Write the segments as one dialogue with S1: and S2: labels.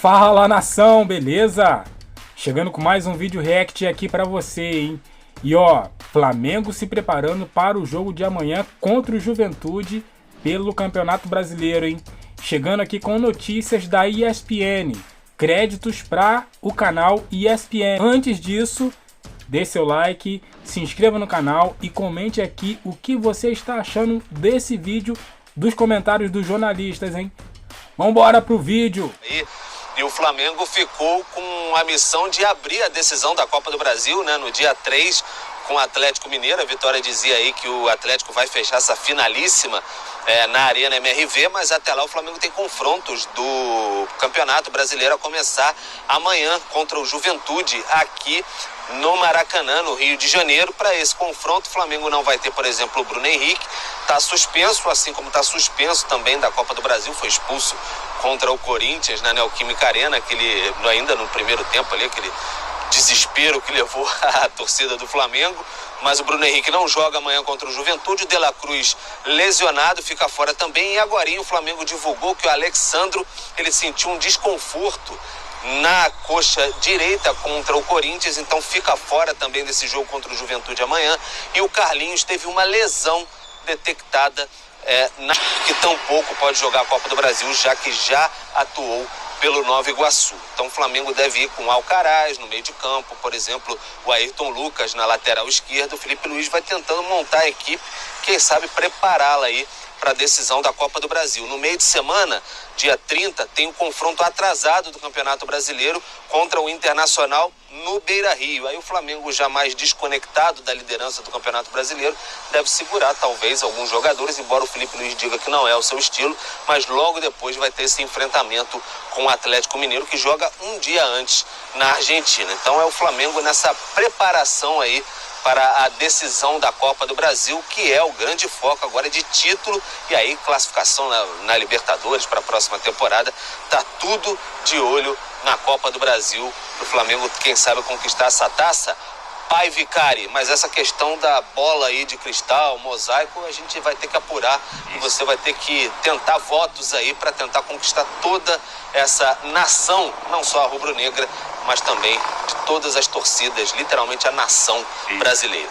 S1: Fala nação, beleza? Chegando com mais um vídeo react aqui pra você, hein? E ó, Flamengo se preparando para o jogo de amanhã contra o Juventude pelo Campeonato Brasileiro, hein? Chegando aqui com notícias da ESPN, créditos para o canal ESPN. Antes disso, dê seu like, se inscreva no canal e comente aqui o que você está achando desse vídeo, dos comentários dos jornalistas, hein? Vambora pro vídeo!
S2: E o Flamengo ficou com a missão de abrir a decisão da Copa do Brasil, né, no dia 3, com o Atlético Mineiro. A Vitória dizia aí que o Atlético vai fechar essa finalíssima na Arena MRV, mas até lá o Flamengo tem confrontos do Campeonato Brasileiro a começar amanhã contra o Juventude aqui no Maracanã, no Rio de Janeiro. Para esse confronto, o Flamengo não vai ter, por exemplo, o Bruno Henrique, está suspenso, assim como está suspenso também da Copa do Brasil, foi expulso contra o Corinthians na Neoquímica Arena, ainda no primeiro tempo ali, aquele desespero que levou a torcida do Flamengo. Mas o Bruno Henrique não joga amanhã contra o Juventude, o De La Cruz lesionado, fica fora também. E agora o Flamengo divulgou que o Alexandro, ele sentiu um desconforto na coxa direita contra o Corinthians, então fica fora também desse jogo contra o Juventude amanhã. E o Carlinhos teve uma lesão detectada que tampouco pode jogar a Copa do Brasil, já que já atuou pelo Nova Iguaçu. Então o Flamengo deve ir com o Alcaraz no meio de campo, por exemplo, o Ayrton Lucas na lateral esquerda. O Felipe Luiz vai tentando montar a equipe, quem sabe prepará-la aí para a decisão da Copa do Brasil. No meio de semana, dia 30, tem um confronto atrasado do Campeonato Brasileiro contra o Internacional no Beira-Rio. Aí o Flamengo, já mais desconectado da liderança do Campeonato Brasileiro, deve segurar talvez alguns jogadores, embora o Felipe Luiz diga que não é o seu estilo, mas logo depois vai ter esse enfrentamento com o Atlético Mineiro, que joga um dia antes na Argentina. Então é o Flamengo nessa preparação aí para a decisão da Copa do Brasil, que é o grande foco agora de título, e aí classificação na Libertadores para a próxima temporada. Tá tudo de olho na Copa do Brasil, o Flamengo, quem sabe, conquistar essa taça. Pai Vicari, mas essa questão da bola aí de cristal, mosaico, a gente vai ter que apurar e você vai ter que tentar votos aí para tentar conquistar toda essa nação, não só a rubro-negra, mas também de todas as torcidas, literalmente a nação brasileira.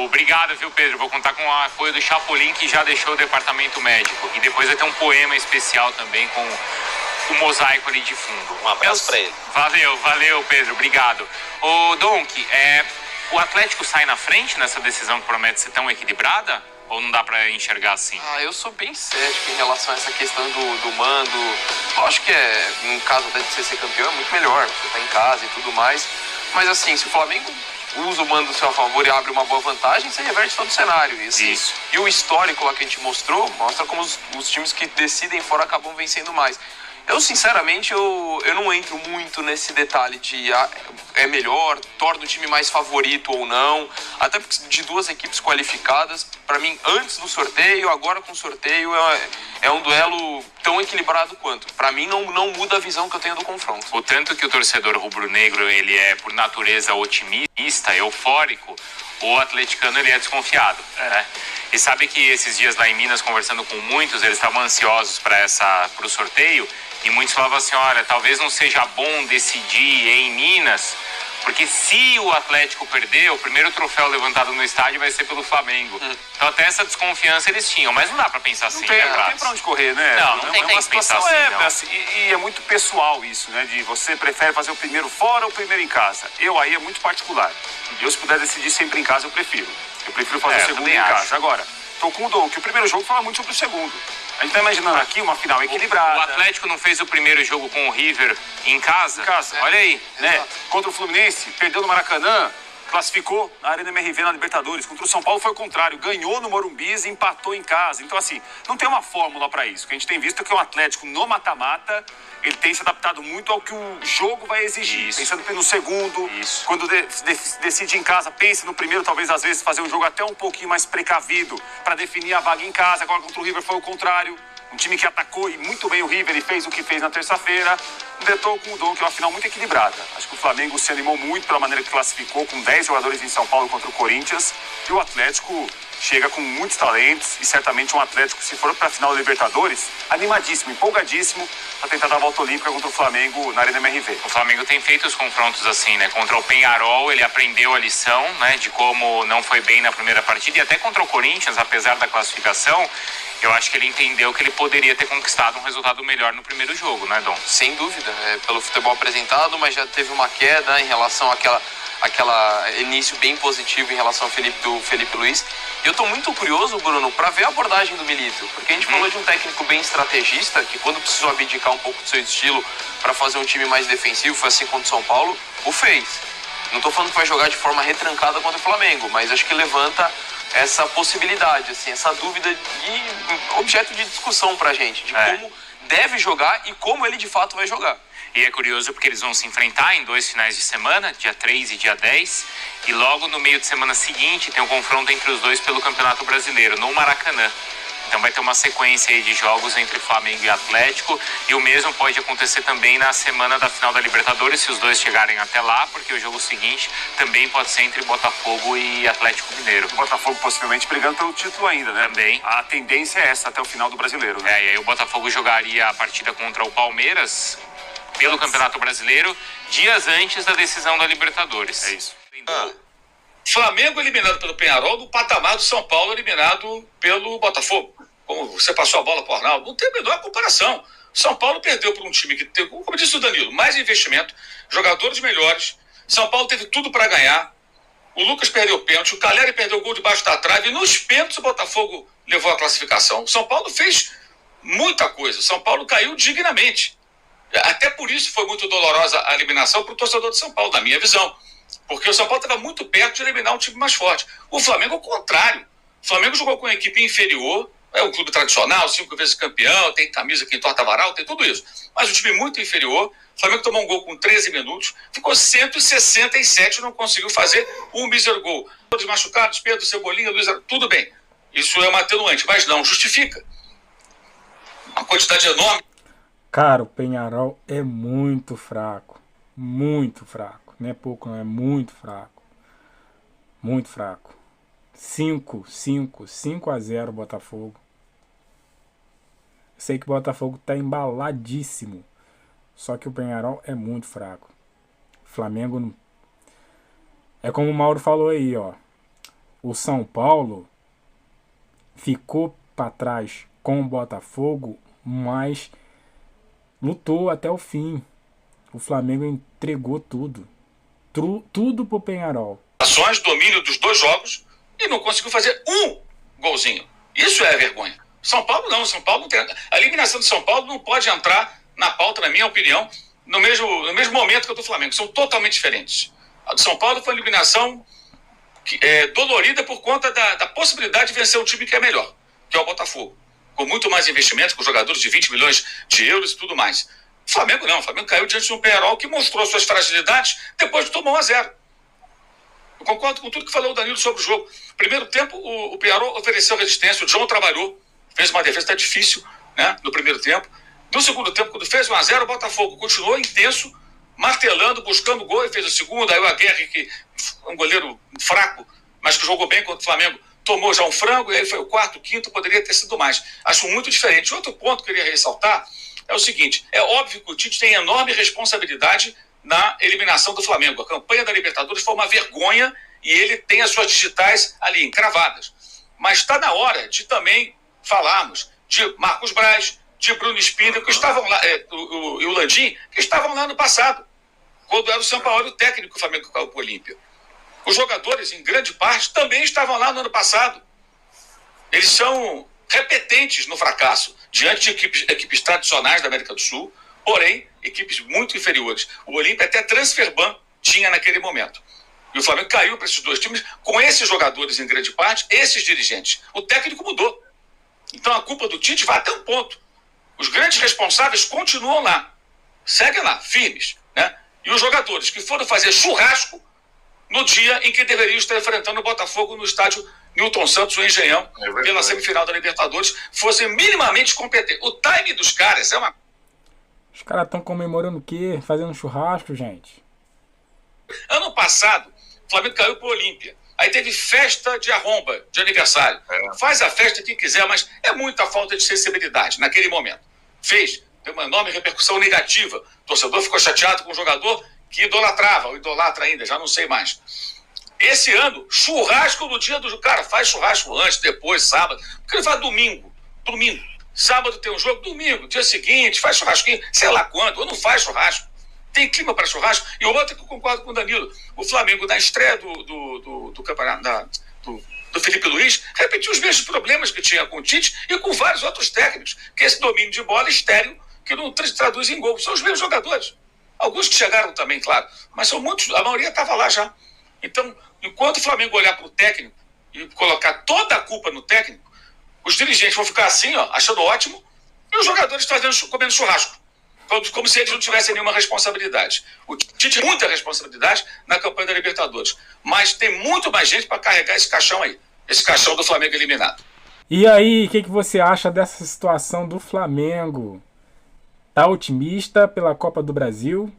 S3: Obrigado, viu, Pedro? Vou contar com o apoio do Chapolin, que já deixou o departamento médico. E depois vai ter um poema especial também com o mosaico ali de fundo.
S2: Um abraço para ele.
S3: Valeu, Pedro. Obrigado. Ô, Donk, o Atlético sai na frente nessa decisão que promete ser tão equilibrada? Ou não dá pra enxergar assim?
S4: Eu sou bem cético em relação a essa questão do mando. Lógico que no caso até de você ser campeão, é muito melhor, você tá em casa e tudo mais. Mas assim, se o Flamengo usa o mando do seu favor e abre uma boa vantagem, você reverte todo o cenário. E, assim,
S3: isso.
S4: E o histórico lá que a gente mostra como os times que decidem fora acabam vencendo mais. Eu, sinceramente, eu não entro muito nesse detalhe de é melhor, torna o time mais favorito ou não. Até porque de duas equipes qualificadas, para mim, antes do sorteio, agora com o sorteio, é um duelo tão equilibrado quanto. Para mim, não muda a visão que eu tenho do confronto.
S3: O tanto que o torcedor rubro-negro, ele é, por natureza, otimista, eufórico, o atleticano, ele é desconfiado, né? E sabe que esses dias lá em Minas, conversando com muitos, eles estavam ansiosos para o sorteio, e muitos falavam assim, olha, talvez não seja bom decidir em Minas, porque se o Atlético perder, o primeiro troféu levantado no estádio vai ser pelo Flamengo. Então até essa desconfiança eles tinham, mas não dá pra pensar assim, né,
S5: Não tem pra onde correr, né?
S3: Não tem como pensar assim, não.
S5: E é muito pessoal isso, né? De você prefere fazer o primeiro fora ou o primeiro em casa. Aí é muito particular. Eu, se puder decidir sempre em casa, eu prefiro. Eu prefiro fazer o segundo em casa. Agora, tô com o Dom, que o primeiro jogo fala muito sobre o segundo. A gente tá imaginando aqui uma final equilibrada.
S3: O Atlético não fez o primeiro jogo com o River em casa? Olha aí,
S5: né? Contra o Fluminense, perdeu no Maracanã, classificou na Arena MRV na Libertadores. Contra o São Paulo foi o contrário, ganhou no Morumbi e empatou em casa. Então, assim, não tem uma fórmula para isso. O que a gente tem visto é que o Atlético, no mata-mata, ele tem se adaptado muito ao que o jogo vai exigir.
S3: Isso.
S5: Pensando no segundo,
S3: isso.
S5: Quando decide em casa, pensa no primeiro, talvez às vezes fazer um jogo até um pouquinho mais precavido para definir a vaga em casa. Agora contra o River foi o contrário. Um time que atacou e muito bem o River e fez o que fez na terça-feira. Detou com o Dom, que é uma final muito equilibrada. Acho que o Flamengo se animou muito pela maneira que classificou, com 10 jogadores em São Paulo contra o Corinthians. E o Atlético chega com muitos talentos e certamente um Atlético, se for para a final da Libertadores, animadíssimo, empolgadíssimo para tentar dar a volta olímpica contra o Flamengo na Arena MRV.
S3: O Flamengo tem feito os confrontos assim, né? Contra o Peñarol, ele aprendeu a lição, né? De como não foi bem na primeira partida, e até contra o Corinthians, apesar da classificação, eu acho que ele entendeu que ele poderia ter conquistado um resultado melhor no primeiro jogo, né, Dom?
S4: Sem dúvida, pelo futebol apresentado, mas já teve uma queda em relação àquela início bem positivo em relação ao Felipe Luiz. E eu estou muito curioso, Bruno, para ver a abordagem do Milito, porque a gente falou de um técnico bem estrategista, que quando precisou abdicar um pouco do seu estilo para fazer um time mais defensivo, foi assim contra o São Paulo, o fez. Não estou falando que vai jogar de forma retrancada contra o Flamengo, mas acho que levanta essa possibilidade, assim, essa dúvida e objeto de discussão pra gente, de como deve jogar e como ele de fato vai jogar.
S3: E é curioso porque eles vão se enfrentar em 2 finais de semana, dia 3 e dia 10, e logo no meio de semana seguinte tem um confronto entre os dois pelo Campeonato Brasileiro, no Maracanã. Então vai ter uma sequência aí de jogos entre Flamengo e Atlético, e o mesmo pode acontecer também na semana da final da Libertadores, se os dois chegarem até lá, porque o jogo seguinte também pode ser entre Botafogo e Atlético Mineiro.
S5: O Botafogo possivelmente brigando pelo título ainda, né?
S3: Também.
S5: A tendência é essa até o final do Brasileiro, né?
S3: E aí o Botafogo jogaria a partida contra o Palmeiras pelo Campeonato Brasileiro dias antes da decisão da Libertadores.
S5: É isso.
S6: Flamengo eliminado pelo Peñarol no patamar do São Paulo eliminado pelo Botafogo. Como você passou a bola para o Arnaldo, não tem a menor comparação. São Paulo perdeu por um time que teve, como disse o Danilo, mais investimento, jogadores melhores. São Paulo teve tudo para ganhar. O Lucas perdeu o pênalti, o Caleri perdeu o gol debaixo da trave, e nos pênaltis o Botafogo levou a classificação. O São Paulo fez muita coisa. O São Paulo caiu dignamente. Até por isso foi muito dolorosa a eliminação para o torcedor de São Paulo, na minha visão. Porque o São Paulo estava muito perto de eliminar um time mais forte. O Flamengo, ao contrário. O Flamengo jogou com uma equipe inferior, é um clube tradicional, 5 vezes campeão, tem camisa que entorta varal, tem tudo isso. Mas um time muito inferior. O Flamengo tomou um gol com 13 minutos, ficou 167 e não conseguiu fazer um mísero gol. Todos machucados, Pedro, Cebolinha, Luiz, tudo bem. Isso é uma atenuante, mas não justifica. Uma quantidade enorme.
S1: Cara, o Peñarol é muito fraco. Muito fraco. Não é pouco, não. É muito fraco. Muito fraco. 5-0 Botafogo. Sei que o Botafogo tá embaladíssimo. Só que o Peñarol é muito fraco. Flamengo não... É como o Mauro falou aí, ó. O São Paulo ficou para trás com o Botafogo, mas lutou até o fim. O Flamengo entregou tudo. Tudo pro Peñarol.
S6: Ações, domínio dos 2 jogos e não conseguiu fazer um golzinho. Isso é vergonha. São Paulo não. São Paulo não tem... A eliminação do São Paulo não pode entrar na pauta, na minha opinião, no mesmo momento que a do Flamengo. São totalmente diferentes. A do São Paulo foi uma eliminação dolorida por conta da possibilidade de vencer um time que é melhor, que é o Botafogo. Com muito mais investimento, com jogadores de 20 milhões de euros e tudo mais. O Flamengo não. O Flamengo caiu diante de um Peñarol que mostrou suas fragilidades depois de tomar 1-0. Eu concordo com tudo que falou o Danilo sobre o jogo. Primeiro tempo, o Peñarol ofereceu resistência, o John trabalhou, fez uma defesa até difícil, né, no primeiro tempo. No segundo tempo, quando fez 1-0, o Botafogo continuou intenso, martelando, buscando gol, e fez o segundo. Aí o Aguirre, que um goleiro fraco, mas que jogou bem contra o Flamengo, tomou já um frango, e aí foi o quarto, quinto, poderia ter sido mais. Acho muito diferente. Outro ponto que eu queria ressaltar é o seguinte: é óbvio que o Tite tem enorme responsabilidade na eliminação do Flamengo. A campanha da Libertadores foi uma vergonha e ele tem as suas digitais ali encravadas. Mas está na hora de também falarmos de Marcos Braz, de Bruno Spindler, que estavam lá, e o Landim, que estavam lá no passado, quando era o Sampaoli o técnico do Flamengo que caiu para o Olímpia. Os jogadores, em grande parte, também estavam lá no ano passado. Eles são repetentes no fracasso, diante de equipes tradicionais da América do Sul, porém, equipes muito inferiores. O Olímpia até transferban tinha naquele momento. E o Flamengo caiu para esses 2 times, com esses jogadores, em grande parte, esses dirigentes. O técnico mudou. Então a culpa do Tite vai até um ponto. Os grandes responsáveis continuam lá. Seguem lá, firmes, né? E os jogadores que foram fazer churrasco no dia em que deveriam estar enfrentando o Botafogo no estádio Newton Santos, o Engenhão, pela semifinal da Libertadores, fossem minimamente competentes. O time dos caras é uma...
S1: Os caras estão comemorando o quê? Fazendo churrasco, gente?
S6: Ano passado, o Flamengo caiu para o Olímpia. Aí teve festa de arromba, de aniversário. Faz a festa quem quiser, mas é muita falta de sensibilidade naquele momento. Fez, deu uma enorme repercussão negativa. O torcedor ficou chateado com o jogador que idolatrava, ou idolatra ainda, já não sei mais. Esse ano, churrasco no dia do... Cara, faz churrasco antes, depois, sábado. Porque ele vai domingo. Sábado tem um jogo, domingo, dia seguinte, faz churrasquinho, sei lá quando, ou não faz churrasco. Tem clima para churrasco. E outra que eu concordo com o Danilo. O Flamengo, na estreia do campeonato, do Felipe Luiz, repetiu os mesmos problemas que tinha com o Tite e com vários outros técnicos. Que é esse domínio de bola estéril que não traduz em gol. São os mesmos jogadores. Alguns que chegaram também, claro. Mas são muitos, a maioria estava lá já. Então, enquanto o Flamengo olhar para o técnico e colocar toda a culpa no técnico, os dirigentes vão ficar assim, ó, achando ótimo, e os jogadores comendo churrasco. Como se eles não tivessem nenhuma responsabilidade. O Tite tem muita responsabilidade na campanha da Libertadores. Mas tem muito mais gente para carregar esse caixão aí. Esse caixão do Flamengo eliminado.
S1: E aí, o que você acha dessa situação do Flamengo? Tá otimista pela Copa do Brasil?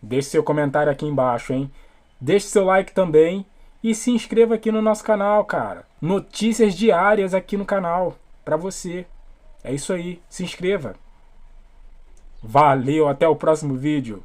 S1: Deixe seu comentário aqui embaixo, hein? Deixe seu like também. E se inscreva aqui no nosso canal, cara. Notícias diárias aqui no canal. Pra você. É isso aí. Se inscreva. Valeu, até o próximo vídeo.